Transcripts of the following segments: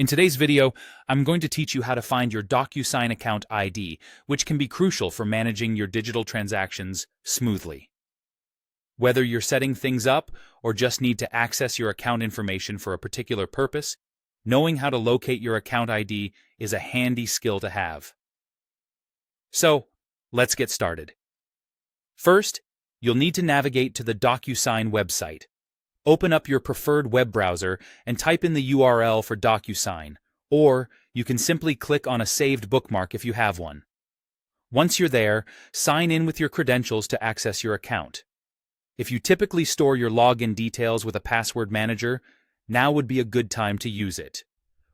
In today's video, I'm going to teach you how to find your Docusign account ID, which can be crucial for managing your digital transactions smoothly. Whether you're setting things up or just need to access your account information for a particular purpose, knowing how to locate your account ID is a handy skill to have. So, let's get started. First, you'll need to navigate to the Docusign website. Open up your preferred web browser and type in the URL for Docusign, or you can simply click on a saved bookmark if you have one. Once you're there, sign in with your credentials to access your account. If you typically store your login details with a password manager, now would be a good time to use it.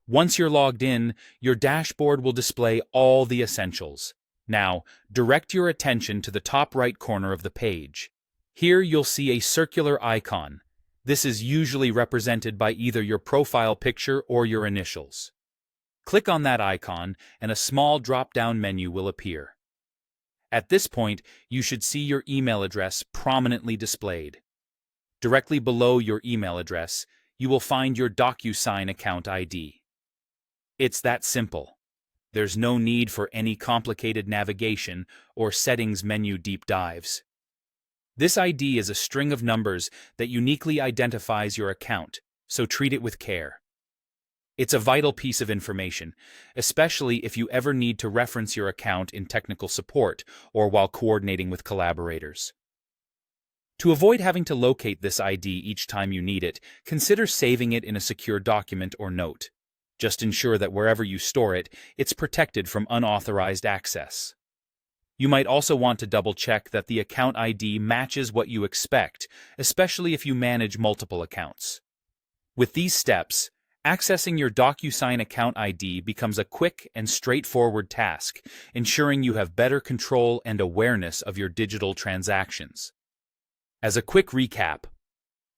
Once you're logged in, your dashboard will display all the essentials. Now, direct your attention to the top right corner of the page. Here you'll see a circular icon. This is usually represented by either your profile picture or your initials. Click on that icon and a small drop-down menu will appear. At this point, you should see your email address prominently displayed. Directly below your email address, you will find your Docusign account ID. It's that simple. There's no need for any complicated navigation or settings menu deep dives. This ID is a string of numbers that uniquely identifies your account, so treat it with care. It's a vital piece of information, especially if you ever need to reference your account in technical support or while coordinating with collaborators. To avoid having to locate this ID each time you need it, consider saving it in a secure document or note. Just ensure that wherever you store it, it's protected from unauthorized access. You might also want to double-check that the account ID matches what you expect, especially if you manage multiple accounts. With these steps, accessing your Docusign account ID becomes a quick and straightforward task, ensuring you have better control and awareness of your digital transactions. As a quick recap,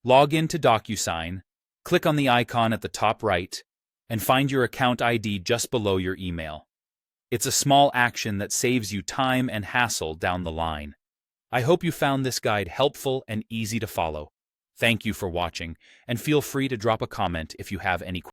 log in to Docusign, click on the icon at the top right, and find your account ID just below your email. It's a small action that saves you time and hassle down the line. I hope you found this guide helpful and easy to follow. Thank you for watching, and feel free to drop a comment if you have any questions.